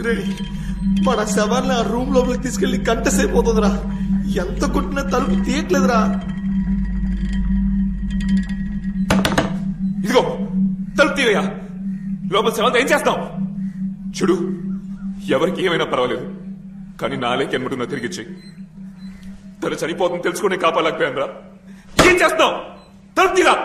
రే మన శవాన్ని ఆ రూమ్ లోపలికి తీసుకెళ్లి గంట సేపు అవుతుందిరా. ఎంత కొట్టినా తలుపు తీయట్లేదురా. ఇదిగో తలుపు తీవయ్యా. లోపల శవాలతో ఏం చేస్తాం? చూడు, ఎవరికి ఏమైనా పర్వాలేదు, కానీ నాలేకి ఎన్నుంటున్నా తిరిగిచ్చి. తను చనిపోతుంది తెలుసుకుని కాపాడలేకపోయాను రా. ఏం చేస్తాం? తలుపు తీరా.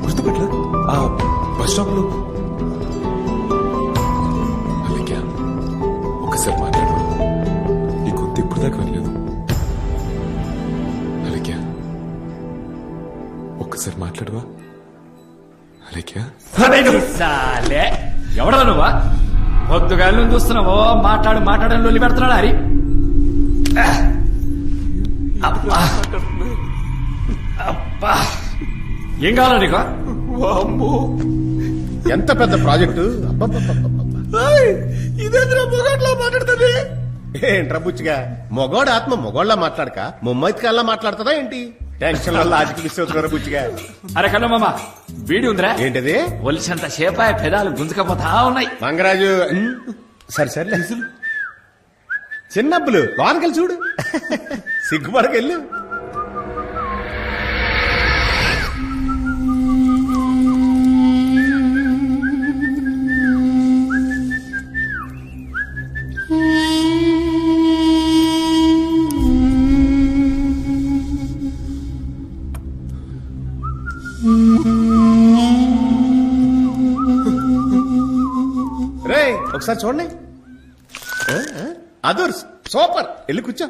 గుర్తుపెట్లా ఆ బస్ స్టాప్ లో? అలాగే ఒక్కసారి మాట్లాడు. నీ గొంతు ఇప్పుడు దాకా వెళ్ళలేదు. అలాగే ఒక్కసారి మాట్లాడువా? అలాగే ఎవడరా నువ్వా? పొద్దుగా నువ్వు చూస్తున్నావో మాట్లాడని లొల్లి పెడుతున్నాడు హరి. ఏం కావాలా నీకు? ఎంత పెద్ద ప్రాజెక్టు! ఇదేంద్రా మొగాట్లా మాట్లాడుతుంది? ఏంట్రా బుచ్చిగా, మొగోడు ఆత్మ మొగోళ్ళ మాట్లాడక ముమ్మైతికల్లా మాట్లాడుతుందా ఏంటి? టెన్షన్ వల్ల లాజిక్ మిస్ అవుతున్నారు బుచ్చిగా. అరే కన్నా మామ, వీడి ఉందిరా. ఏంటిది? ఒలిసంత సేపాయ పెదాలు గుంజుకపోతా ఉన్నాయి. మంగరాజు సరే సరే, చిన్నబ్బులు లోనకెళ్ళి చూడు. సిగ్గుపడకెళ్ళు. రే ఒకసారి చూడండి. Others super. వెళ్ళి కూర్చో.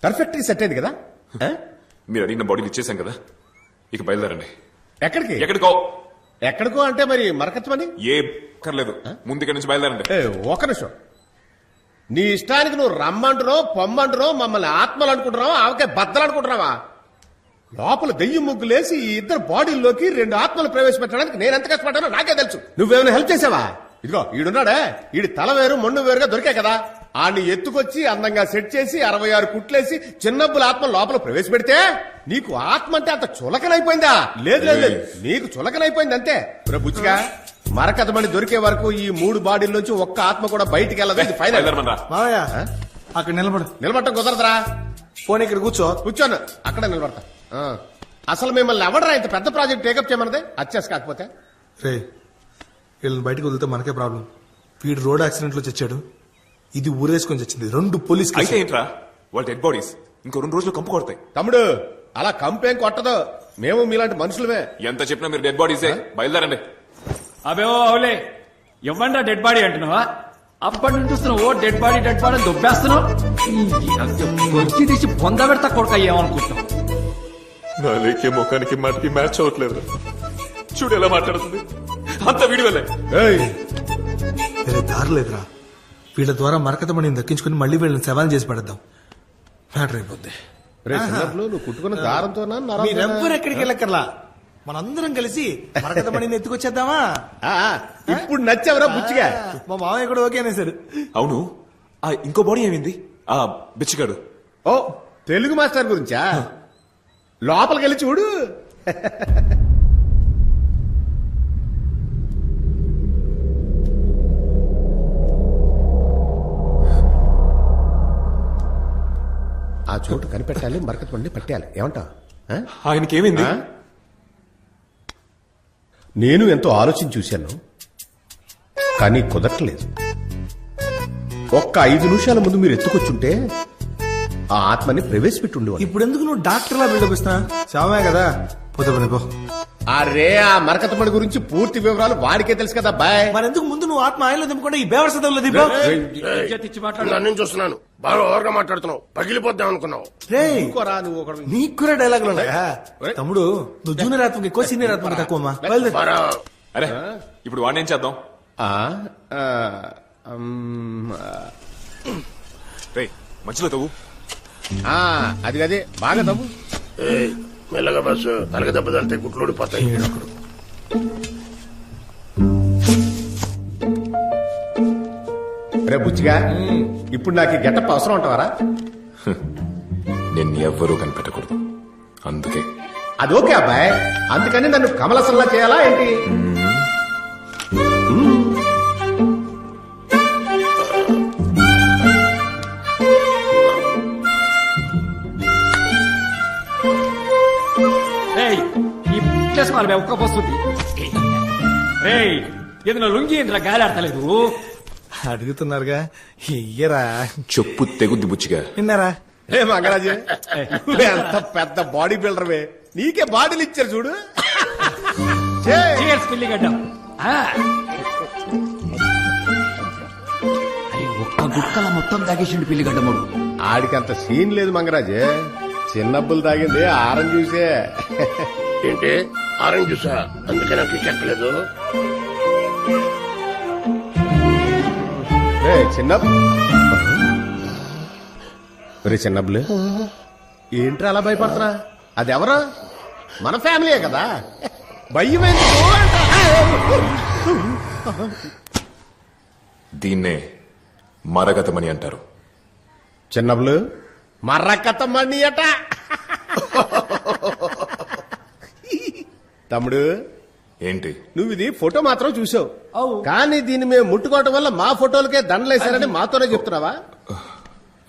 పర్ఫెక్ట్ సెట్ అయింది కదా? మీరు అడిగిన బాడీలు ఇచ్చేసాం కదా, ఇక బయలుదేరండి. ఎక్కడికి? ఎక్కడికో. ఎక్కడికో అంటే మరి మరకచ్చమని ఏ కర్లేదు, ముందు ఇక్కడి నుంచి బయలుదేరండి. ఒక నిమిషం. నీ ఇష్టానికి నువ్వు రమ్మంటున్నావు, పొమ్మంటున్నావు, మమ్మల్ని ఆత్మలు అనుకుంటున్నావా, ఆవకే బద్దలు అనుకుంటున్నావా? లోపల దెయ్యం ముగ్గులేసి ఈ ఇద్దరు బాడీల్లోకి 2 ఆత్మలు ప్రవేశపెట్టడానికి నేను ఎంత కష్టపడ్డానో నాకే తెలుసు. నువ్వేమైనా హెల్ప్ చేసావా? ఇదిగో ఈడున్నాడే, ఈడి తల వేరు మొండు వేరుగా దొరికాయి కదా, ఆడిని ఎత్తుకొచ్చి అందంగా సెట్ చేసి 66 కుట్లేసి చిన్నబ్బుల ఆత్మ లోపల ప్రవేశపెడితే నీకు ఆత్మ అంటే అంత చులకనైపోయిందా? లేదు లేదు లేదు, నీకు చులకనైపోయింది అంతే. బుచ్చిగా, మరకతమని దొరికే వరకు ఈ 3 బాడీల్లోంచి ఒక్క ఆత్మ కూడా బయటికి వెళ్ళదు. ఫైనల్. అక్కడ నిలబడటం కుదరదురా. పోనీ ఇక్కడ కూర్చో. కూర్చోను, అక్కడ నిలబడతా. అసలు మిమ్మల్ని ఎవడరా ఇంత పెద్ద ప్రాజెక్ట్ టేకప్ చేయమన్నదే? అచ్చేసి కాకపోతే రే, వీళ్ళని బయటకు వదిలితే మనకే ప్రాబ్లం. వీడు రోడ్ యాక్సిడెంట్ లో చచ్చాడు, ఇది ఊరేసుకొని చచ్చింది. 2 పోలీస్ అయితే ఏంట్రా, వాళ్ళ డెడ్ బాడీస్ ఇంకో 2 రోజులు కంపు కొడతాయి. తమ్ముడు, అలా కంపేం కొట్టదు. మేము మీలాంటి మనుషులమే. ఎంత చెప్పినా మీరు డెడ్ బాడీసే. బయలుదేరండి. అవే అవులే, ఇవ్వండి డెడ్ బాడీ అంటున్నావా? అప్పటి నుంచి చూస్తున్నావు ఓ డెడ్ బాడీ దుబ్బేస్తున్నావు. వచ్చి తీసి పొంద పెడతా కొడుక ఏమనుకుంటున్నావు? నా లేకే ముఖానికి మాటికి మ్యాచ్ అవ్వట్లేదు. చూడు ఎలా మాట్లాడుతుంది. అంత వీడి వల్లే. వేరే దారి లేదురా. వీళ్ళ ద్వారా మరకతమణిని దక్కించుకుని మళ్ళీ వీళ్ళని సవాల్ చేసి పడేద్దాం. మ్యాటర్ అయిపోద్ది. నువ్వు కుట్టుకున్న దారంతో మీరెవ్వరు ఎక్కడికి వెళ్ళక్కర్లా, మనందరం కలిసి మరకతమణిని ఎత్తుకొచ్చేద్దామా? ఇప్పుడు నచ్చావరా బుచ్చిగా? మా మామయ్య కూడా ఓకే అనేసారు. అవును, ఆ ఇంకో బాడీ ఏమైంది? ఆ బిచ్చిగాడు. ఓ, తెలుగు మాస్టర్ గురించా? లోపలికి వెళ్ళి చూడు. ఆ చోటు కనిపెట్టాలి, మరకతమణిని పట్టేయాలి. ఏమంటా? ఆయనకి ఏమైంది? నేను ఎంతో ఆలోచించి చూశాను, కానీ కుదరట్లేదు. ఒక్క 5 నిమిషాల ముందు మీరు ఎత్తుకొచ్చుంటే ఆ ఆత్మని ప్రవేశపెట్టుండి. ఇప్పుడు ఎందుకు నువ్వు డాక్టర్లా బిల్డప్ ఇస్తున్నా? శామే కదా, పోతే పని పో. అరే ఆ మరకతమణి గురించి పూర్తి వివరాలు వాడికే తెలుసు కదా బాయ్. మరెందుకు ముందు నువ్వు ఆత్మ ఆయనలో దింపకుండా ఈ బేవర్ సదంలో దింపావు? ఇజ్జత్ ఇచ్చి మాట్లాడు. నన్ను చూస్తున్నాను బాగా ఓవర్గా మాట్లాడుతున్నావు, పగిలిపోద్దాం అనుకున్నావు. రేయ్, ఇంకోరా నువ్వు ఒకడు. నీకు కూడా డైలాగులు ఉన్నాయా? తమ్ముడు నువ్వు జూనియర్ ఆత్మకి ఎక్కువ, సీనియర్ ఆత్మకి తక్కువ అమ్మా. బయలుదేరు. బారా అరే ఇప్పుడు వాడిని ఏం చేద్దాం? ఆ, ఆ, ఉమ్, రే మధ్యలో తవ్వు. ఆ, అది అదే బాగా తమ్ము. ఏయ్, మెల్లగా బస్సు తలగ దెబ్బ తలితే గుట్లు ఊడిపోతాయి. రే బుచ్చిగా, ఇప్పుడు నాకు ఈ గెటప్ అవసరం ఉంటావారా? నేను ఎవ్వరూ కనిపెట్టకూడదు, అందుకే. అది ఓకే అబ్బాయి, అందుకని నన్ను కమలసల్లా చేయాలా ఏంటి? ఏయ్, ఈ ప్లేస్ మాల ఒక్క వస్తుంది. ఏయ్, ఏదైనా లుంగి ఏంట్రా గాలి ఆడతలేదు? అడుగుతున్నారుగా, ఇయ్యరా. చెప్పు తెగుద్ది బుచ్చిగా. విన్నారా? ఏ మంగరాజు, నువ్వు ఎంత పెద్ద బాడీ బిల్డర్వే, నీకే బాడీలు ఇచ్చారు చూడు. చేయ్. Cheers, పిల్లిగడ్డం. ఆ. అరే, ఒక్క గుక్కల మొత్తం తాగేసిండు పిల్లిగడ్డముడు. ఆడికంత సీన్ లేదు మంగరాజు, చిన్నబ్బులు తాగింది ఆరం చూసే. ఏంటి ఆరెంజ్ జ్యూసా? అందుకే నాకు ఎక్కలేదు. చిన్న చిన్నబ్బులు ఏంట్రా అలా భయపడుతున్నా? అది ఎవరు? మన ఫ్యామిలీయే కదా, భయమేందుకు? దీన్నే మరగతమని అంటారు. చిన్నబ్బులు మర్రకథ మణి అట. తమ్ముడు ఏంటి? నువ్వు ఇది ఫోటో మాత్రం చూసావు, అవు. కానీ దీన్ని మేము ముట్టుకోవటం వల్ల మా ఫోటోలకే దండలేశారని మాతోనే చెప్తున్నావా?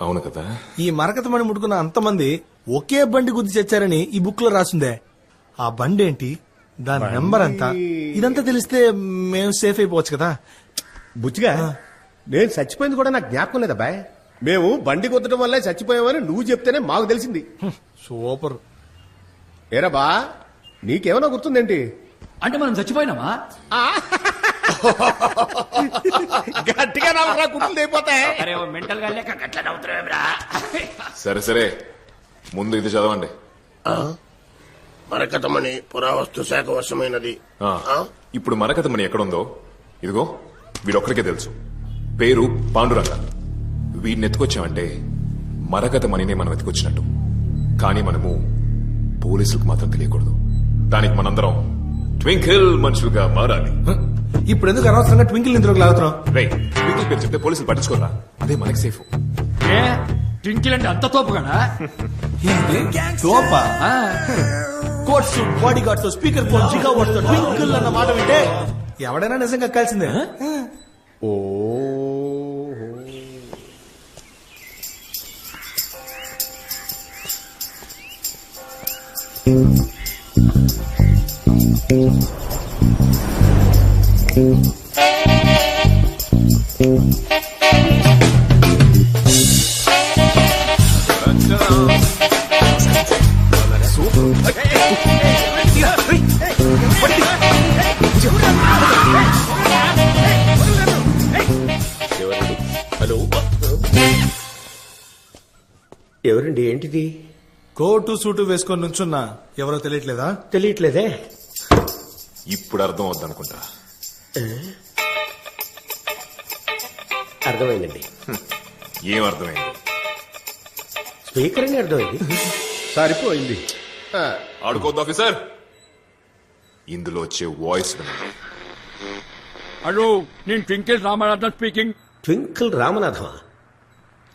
అవును కదా. ఈ మరకతమణి ముట్టుకున్న అంతమంది ఒకే బండి గుద్ది చచ్చారని ఈ బుక్ లో రాసిందే. ఆ బండి ఏంటి, దాని నెంబర్ అంతా, ఇదంతా తెలిస్తే మేము సేఫ్ అయిపోవచ్చు కదా. బుచ్చిగా, నేను చచ్చిపోయింది కూడా నాకు జ్ఞాపకం లేదా బాయ్? మేము బండి కొట్టడం వల్లే చచ్చిపోయామని నువ్వు చెప్తేనే మాకు తెలిసింది. సూపర్. ఏరా బా, నీకేమైనా గుర్తుందేంటి? అంటే మనం చచ్చిపోయినామా? గట్టిగా నవ్వరా, గుర్తులు అయిపోతాయి. అరే, మెంటల్ గా లేక గట్ల నవ్వుతున్నావేమిరా? సరే సరే, ముందు ఇది చదవండి. మరకతమణి పురావస్తు శాఖ వశమైనది. ఆ, ఇప్పుడు మరకతమణి ఎక్కడుందో ఇదిగో వీడొక్కరికే తెలుసు. పేరు పాండురంగ. వీడిని ఎత్తుకొచ్చామంటే మరకతమణినే మనం ఎత్తుకొచ్చినట్టు. కానీ మనము పోలీసులకు మాత్రం తెలియకూడదు. దానికి మనందరం ట్వింకిల్ మనుషులుగా మారాలి. ఇప్పుడు ఎందుకు అనవసరంగా ట్వింకిల్ నిద్రకు లాగుతున్నాం? రే, ట్వింకిల్ పేరు చెప్తే పోలీసులు పట్టించుకోరా, అదే మనకి సేఫ్. ఏ ట్వింకిల్ అంటే అంత తోపు కదా? తోపా? కోట్ సూట్, బాడీ గార్డ్ తో, స్పీకర్ ఫోన్, జిగా వాట్ తో ట్వింకిల్ అన్న మాట వింటే ఎవడైనా నిజంగా కలిసిందే. ఓ హలో, ఎవరండి? ఏంటిది? కోటు సూటు వేసుకొని నుంచున్నా ఎవరో తెలియట్లేదా? తెలియట్లేదే. ఇప్పుడు అర్థం అవుద్దనుకుంటా. అర్థమైందండి. ఏం అర్థమైంది? స్పీకర్ అని అర్థమైంది. సరిపోయింది. ఆడుకోద్దు ఆఫీసర్. ఇందులో వచ్చే వాయిస్ వినండి. హలో, నేను ట్వింకిల్ రామనాథన్ స్పీకింగ్. ట్వింకిల్ రామనాథమా?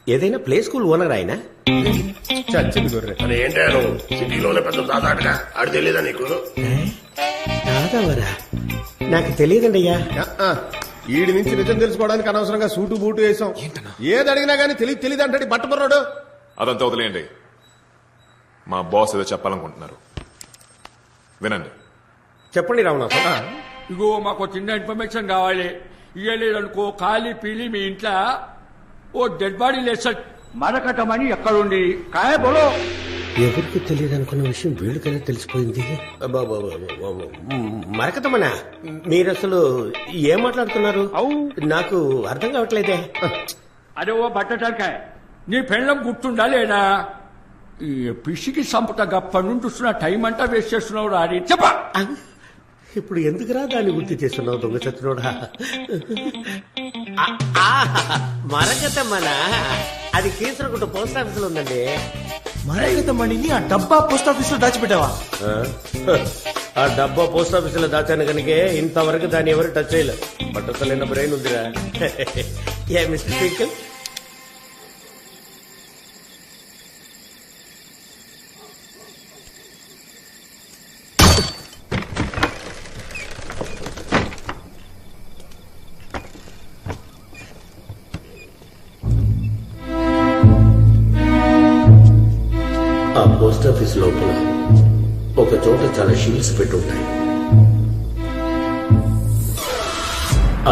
ఏదైనా ప్లే స్కూల్ ఓనర్ ఆయన? చచ్చింది గొర్రె. మరి ఏంటారు సిటీలోనే పెద్ద దాదాటగా ఆడు తెలియదా నీకు? రాదవరా? నాకు తెలియదండయ్యా. ఈడి నుంచి నిజం తెలుసుకోవడానికి అనవసరంగా సూటు బూటు వేసాం. ఏది అడిగినా గానీ తెలియదు అంటే బట్టబుర్రాడు. అదంతా వదిలేయండి. మా బాస్ ఏదో చెప్పాలనుకుంటున్నారు, వినండి. చెప్పండి రామనాథం. ఇగో మాకు చిన్న ఇన్ఫర్మేషన్ కావాలి. ఇయ్యలేదనుకో ఖాళీ పీలి మీ ఇంట్లో ఓ డెడ్ బాడీ లేదు సార్. మరకటమని ఎక్కడుంది? కాయ బోలో. ఎవరికి తెలియదు అనుకున్న విషయం వీళ్ళకైనా తెలిసిపోయింది. మరకతమనా మీరు అసలు ఏం మాట్లాడుతున్నారు? నాకు అర్థం కావట్లేదే. అరే ఓ బట్టటానికాయ, నీ పెళ్ళం గుర్తుండా లేదా? ఈ పిసికి సంపుట గప్పటి నుండి చూస్తున్న టైం అంతా వేస్ట్ చేస్తున్నావు రాని చెప్పా. ఇప్పుడు ఎందుకురా దాన్ని గుర్తు చేస్తున్నావు దొంగ చచ్చినోడా? మరకతమనా అది కీసరగుట్ట పోస్ట్ ఆఫీస్ లో ఉందండి. మరగత మణిని ఆ డబ్బా పోస్ట్ ఆఫీస్ లో దాచిపెట్టావా? ఆ డబ్బా పోస్ట్ ఆఫీస్ లో దాచాను కనుక ఇంతవరకు దాన్ని ఎవరు టచ్ చేయలేదు. పట్టసలైన బ్రెయిన్ ఉందిరా. ఏ మిస్టర్ ట్వింకిల్, ఆ పోస్ట్ ఆఫీస్ లోపల ఒక చోట చాలా షీల్డ్స్ పెట్టుంటాయి.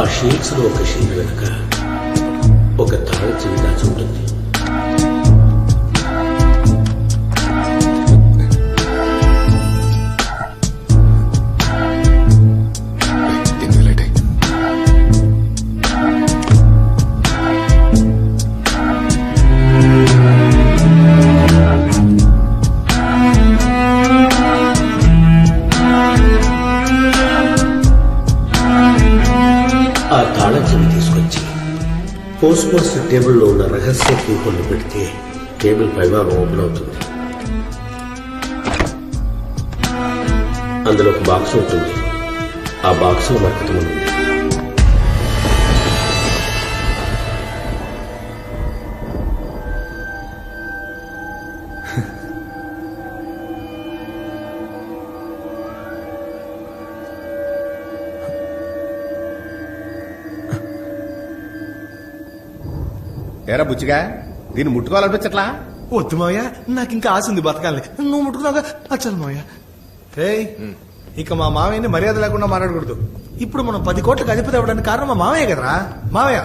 ఆ షీల్డ్స్ లో ఒక షీల్డ్ వెనుక ఒక తాళ చెవి దాచి ఉంటుంది. ఆ తాళం చెవి తీసుకొచ్చి పోస్ట్ మాస్టర్ టేబుల్లో ఉన్న రహస్య కీపర్లు పెడితే టేబుల్ పైభాగం ఓపెన్ అవుతుంది. అందులో ఒక బాక్స్ ఉంటుంది. ఆ బాక్స్ లో మరకతం ఉంది. ఏరా బుచ్చిగా, దీన్ని ముట్టుకోవాలనిపించట్లా? వద్దు మావయ్య, నాకు ఇంకా ఆశ ఉంది బతకాలని. నువ్వు ముట్టుకున్నాగా అచ్చలు మావయ్య. ఏయ్, ఇక మా మావయ్యని మర్యాద లేకుండా మాట్లాడకూడదు. ఇప్పుడు మనం 10 కోట్లకు అధిపతి అవ్వడానికి కారణం మా మావయ్య కదరా. మావయ్య,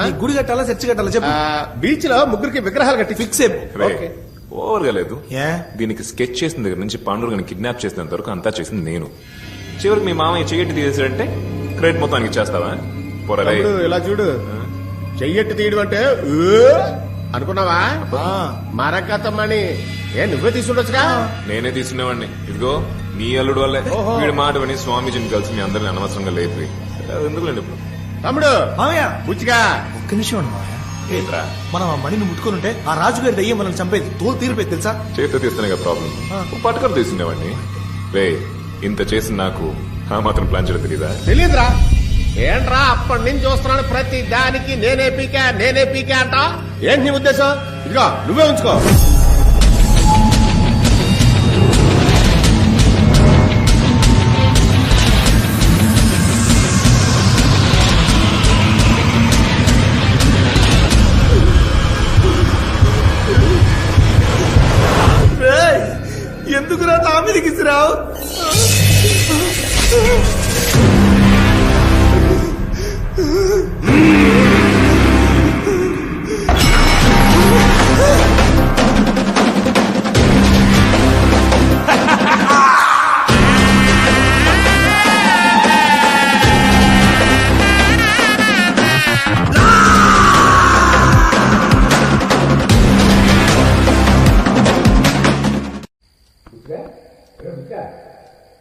ఈ గుడి కట్టాలా చర్చి కట్టాలా చెప్పు. బీచ్ లో ముగ్గురికి విగ్రహాలు కట్టి ఫిక్స్ అయిపో. ఓవర్ గా లేదు. ఏ? దీనికి స్కెచ్ చేసిన దగ్గర నుంచి పాండురంగని కిడ్నాప్ చేసినంత వరకు అంతా చేసింది నేను. చివరికి మీ మామయ్య చెయ్యట్టి తీసేసాడంటే క్రెడిట్ మొత్తం ఆయనకి ఇచ్చేస్తావా? పొరలే. తమ్ముడు, ఇలా చూడు, చెయ్యట్టు తీయడం అంటే అనుకున్నావా? మరకతమని నువ్వే తీసుకుంటొచ్చుగా. నేనే తీసుకునేవాడిని. ఇదిగో నీ అల్లుడు వల్లే వీడి మాట విని స్వామీజీని కలిసి మీ అందరిని అనవసరంగా లేపి ఎందుకులేండి ఇప్పుడు. తమ్ముడు, మావయ్య బుచ్చిగా, ఒక్క నిమిషం అండి మావయ్య. ఏంట్రా? మనం ఆ మణిని ముట్టుకుని ఉంటే ఆ రాజుగారి దయ్యం మనల్ని చంపేది. తోలు తీరిపోయి తెలుసా? చేతితో తీస్తేనే ప్రాబ్లం. పట్టుకొని తీసుకునేవాడిని. రే, ఇంత చేసి నాకు ఆ మాత్రం ప్లాన్ చేయడం తెలీదా? తెలీదురా. ఏంట్రా అప్పటి నుంచి చూస్తున్నాను ప్రతి దానికి నేనే పీకా అంట. ఏంటి నీ ఉద్దేశం? ఇదిగో నువ్వే ఉంచుకో. ఎందుకురా నా మీదకి ఇసిరావు?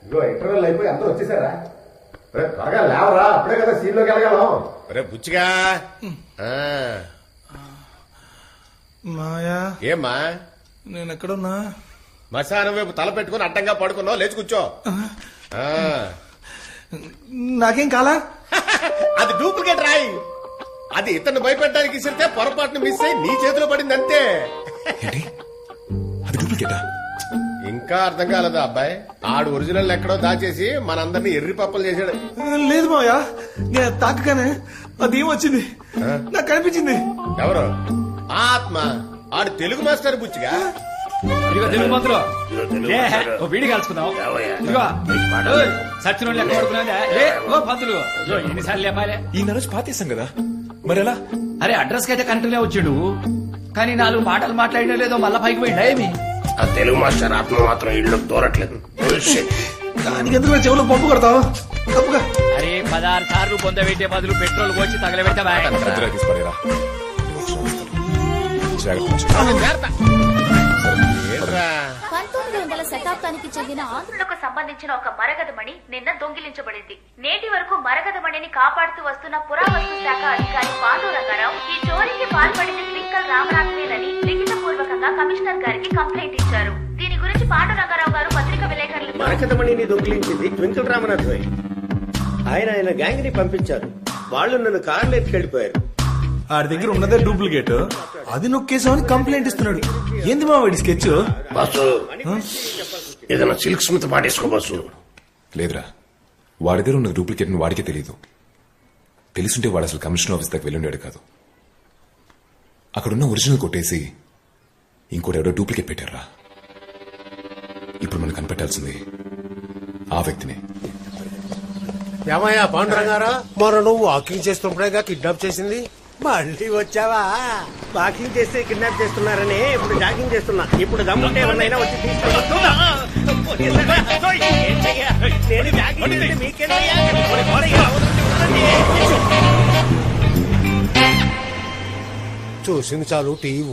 ఇదిగో ఇంటర్వెల్ అయిపోయి అందరూ వచ్చేసారా? త్వరగా లేవరా, అప్పుడే కదా సీన్ లోకి వెళ్ళగలం. రే బుచ్చిగా. మాయా, ఏమ్మా నేను ఎక్కడున్నా? మశానం వైపు తల పెట్టుకుని అడ్డంగా పడుకున్నావు. లేచి కూర్చో. నాకేం కాలా? అది డూప్లికేట్ రాయి. అది ఇతన్ని భయపెట్టడానికి ఇస్తే పొరపాటును మిస్ అయి నీ చేతిలో పడింది అంతే. అది డూప్లికేటా? ఇంకా అర్థం కాలేదా అబ్బాయి? ఆడు ఒరిజినల్ ఎక్కడో దాచేసి మనందరినీ ఎర్రి పప్పలు చేశాడు. లేదు మావయ్య, నేను తాకగానే అది వచ్చింది, నాకు కనిపించింది. ఎవరు? ఆత్మ. ఆడు తెలుగు మాస్టర్ బుచ్చిగా. ఇదిగో తెలుగు మంత్రులు ఓ వీడి కలుసుకుందాం. ఇదిగో సచిన లెక్క పడుకున్నా. ఓ పంతులు ఎన్నిసార్లు లేపాలే? ఈ నరోజు పాతేసాం కదా, మరి ఎలా? అరే అడ్రస్ కి అయితే కరెక్ట్గా వచ్చిండు, కానీ 4 మాటలు మాట్లాడినా లేదో మళ్ళా పైకి పోయిండా ఏమి? ఆ తెలుగు మాస్టర్ ఆత్మ మాత్రం ఇళ్ళు దూరట్లేదు దానికి ఎందుకు నా చెవులో పంపు కొడతావు తప్పుగా అరే 16 సార్లు పొందబెట్టే బదులు పెట్రోల్ పోసి తగలబెట్టవా పెద్దగా తీసుకురా జాగ్రత్త 1900 శతాబ్దానికి చెందిన ఆంధ్రులకు సంబంధించిన ఒక మరగదమణి నిన్న దొంగిలించబడింది. నేటి వరకు మరగదమణిని కాపాడుతూ వస్తున్న పురావస్తు శాఖ అధికారి పాండురంగారావు ఈ చోరీకి పాల్పడింది ట్వింకల్ రామనాథ్వేనని లిఖిత పూర్వకంగా కమిషనర్ గారికి కంప్లైంట్ ఇచ్చారు. దీని గురించి పాండురంగారావు గారు పత్రిక విలేకరులతో మరకతమణిని దొంగిలించింది ట్వింకిల్ రామనాథ్వే. ఆయన గ్యాంగ్ ని పంపించారు. వాళ్ళు నన్ను కార్లో ఎత్తుకెళ్లిపోయారు. ఆడి దగ్గర ఉన్నదే డూప్లికేట్, అది నొక్కేసామని కంప్లైంట్ ఇస్తున్నాడు. ఏంది మా వాడి స్కెచ్? బాసు ఏదైనా సిల్క్ స్మిత్ పాటేసుకో బాసు. లేదురా, వాడి దగ్గర ఉన్న డూప్లికేట్ వాడికే తెలియదు. తెలుసుంటే వాడు అసలు కమిషనర్ ఆఫీస్ దగ్గర వెళ్ళుండాడు కాదు. అక్కడున్న ఒరిజినల్ కొట్టేసి ఇంకోటి ఎవడో డూప్లికేట్ పెట్టారా. ఇప్పుడు మనం కనిపెట్టాల్సింది ఆ వ్యక్తినే. ఏమయ్యా పాండురంగారా, మరి నువ్వు వాకింగ్ చేస్తున్నప్పుడేగా కిడ్నాప్ చేసింది? మళ్ళీ వచ్చావా? వాకింగ్ చేస్తే కిడ్నాప్ చేస్తున్నారని ఇప్పుడు జాగింగ్ చేస్తున్నా. ఇప్పుడు దమ్ముంటే ఎవరినైనా వచ్చి తీసుకెళ్ళొద్దా? నేను జాగింగ్ చేస్తే మీకేంటయ్యా? చూసింది చాలు టీవీ